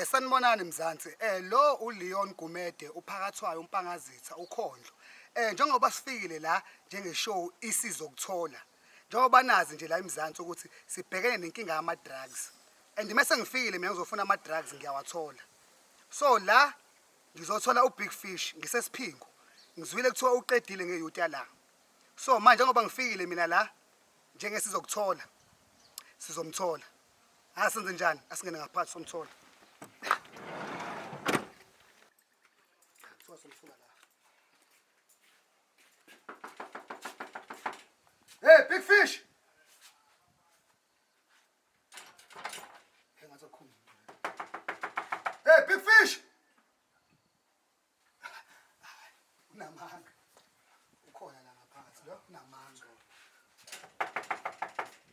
Sanibonani Mzansi. Lo uLeon Gumede uphakathwayo umpangazitha ukhondlo. Njengoba sifikile la njengeshow Sizokuthola. Njengoba nazi nje la eMzansi ukuthi sibhekene nenkinga yama drugs. And mase ngifikile mina ngizofuna ama drugs ngiyawathola. So la ngizothola uBig Fish ngisesiphingo. Ngizwile kuthiwa uqedile ngeyouth yala. So manje ngoba ngifikile mina la njengesizokuthola. Sizomthola. Asenze njani? Asingene ngaphansi somthola. Hey, Big Fish! Hey, Big Fish! Unamanga. Ukhona la ngaphansi lo, unamanga.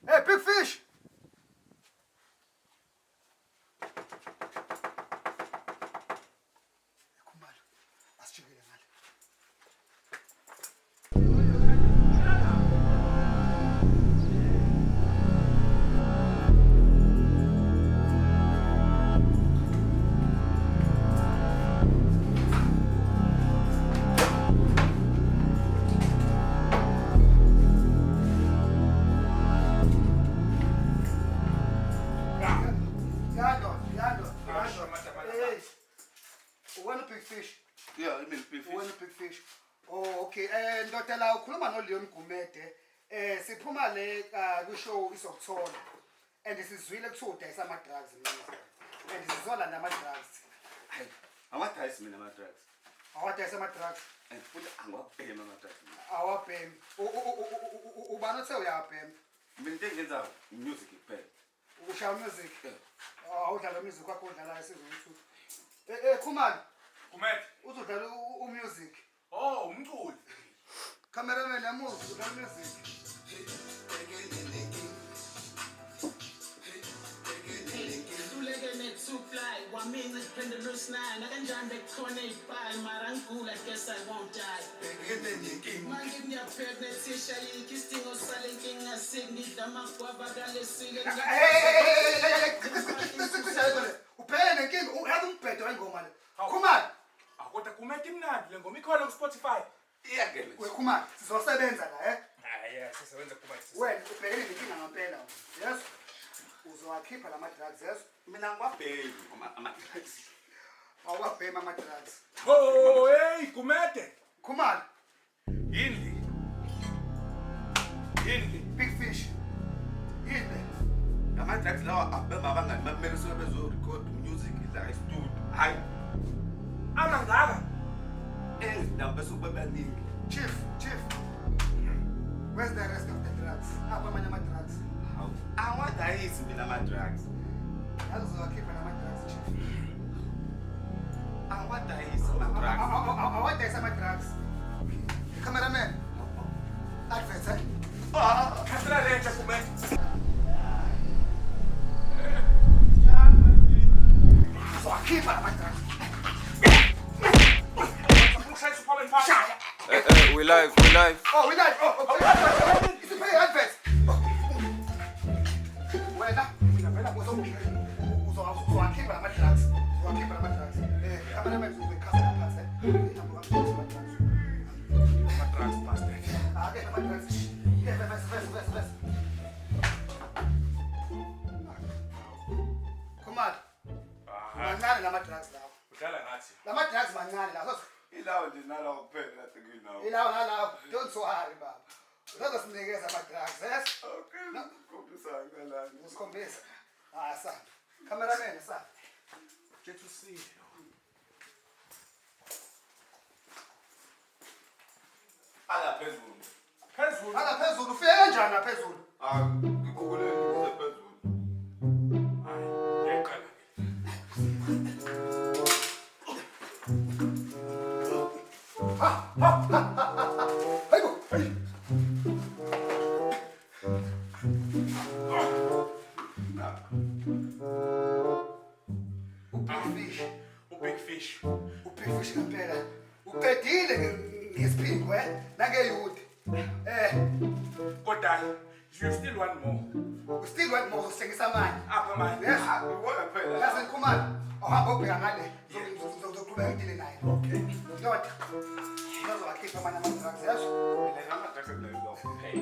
Hey, Big Fish! Kumalo. Asijikele ngale. When a big fish? Yeah, I mean big fish. When a big fish? Oh, okay. Ndoda la ukhuluma noLeon Gumede. Siphuma le kushow Sizokuthola. And sizwile kuthiwa udayisa ama drugs mina. And sizola nama drugs. Hayi, awadayisi mina ama drugs. Awadayisa ama drugs. And futhi angiwabhemi ama drugs. Awabhemi. Ubani othe uyabhema? Mina into engenza music kuphela. Ushaya music? Awudlala music wakho udlala Sizokuthola. Khumani. Gumede. Uzodlala umusic. Oh, umculi. Cameraman yamuzi udlala music. Fly, 1 minute, spend the loose nine. I can jump back to an 8 mile, I guess I won't die. Man, give me a pregnancy, Shally, kissing or selling king, I sing it, the man, Wabagale, singing. Upende king, uyazi umphethe wengoma le. Khumani. Kodwa Gumede imnandi le ngoma ikhona ku Spotify. Iyangena. Khumani, sizosebenza la, Yeah, sisebenza Gumede. Wena ubhekene nenkinga ngempela. Yes. Uzowakhipha lama drugs, yes. Mina ngiwabhemi ama drugs. Awabhema ama drugs. Oh, hey, Gumede. Khumani, Yini? Big Fish. Yini? Ama drugs lawa abema abangani bamele so bezo record music la studio. Hayi. Amangaka. Ndaba sokubabaningi. Chief. Where's the rest of the drugs? Abamanye ama drugs. Hawu. Awadayisi mina ama drugs. Azowakhipha lama drugs, chief. Awadayisi ama drugs. Awadayisa ama drugs. Cameraman. Advert, Khathela lenhle Gumede. Uzowakhipha lama drugs. Ushayisa uphawule phakathi. We live. Oh, we live. It's a pay advert. Wena, mina uzowakhipha lama drugs. Cameraman uzokhasa lapha, Ama drugs bastard. Okay, lama drugs. Verse. Khumani. Mancane lama drugs lawo. Udlala ngathi. Lama drugs mancane lawo. Ilawo nje nalawo kuphela kade kunawo. Ilawo nalawo. Don't worry baba. Uzosinikeza ama drugs, yes? Okay, ngikhombisa ngalani. Usikhombisa. Sa. Cameraman sa. Get to see. Ala phezulu. Phezulu. Ala phezulu ufike kanjani la phezulu? Ngikhuphule phezulu. Hayi, yeqala. Hayibo. Big Fish. Ubig Fish ngempela. Uqedile ngesiphingo nangeyouth. Kodwa you still want more. Still went more sengisa manje. Apha manje. Yes. Ngibona phela. Yazi Nkhumalo, awuhamba ubheka ngale. Uzoqhubeka ngidile naye. Okay. Ndoda. Uzowakhipha amanye ama-drugs yazo. Mina ngamadrags akunayo hey.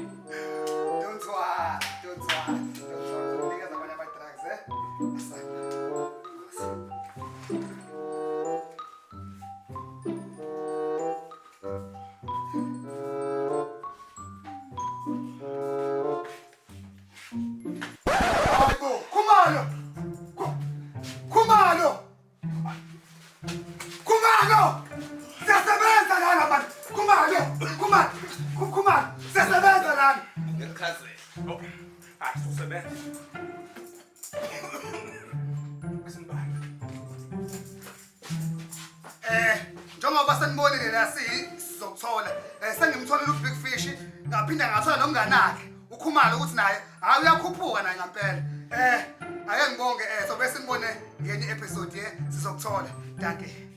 Don't worry. Uzonikeza amanye ama-drugs, Khumalo! Siyasebenza lana bantu! Khumalo! Siyasebenza lana! Ngiyachazela. Okay. Hayi usebenza. Kusimbali. Njengoba senibonile la Sizokuthola, sengimtholile uBig Fish, ngaphinda ngathola nomnganakhe, uKhumalo ukuthi naye hayi uyakhuphuka naye ngempela. Ake ngibonge sobe sinibone ngenye episode ye Sizokuthola. Danke.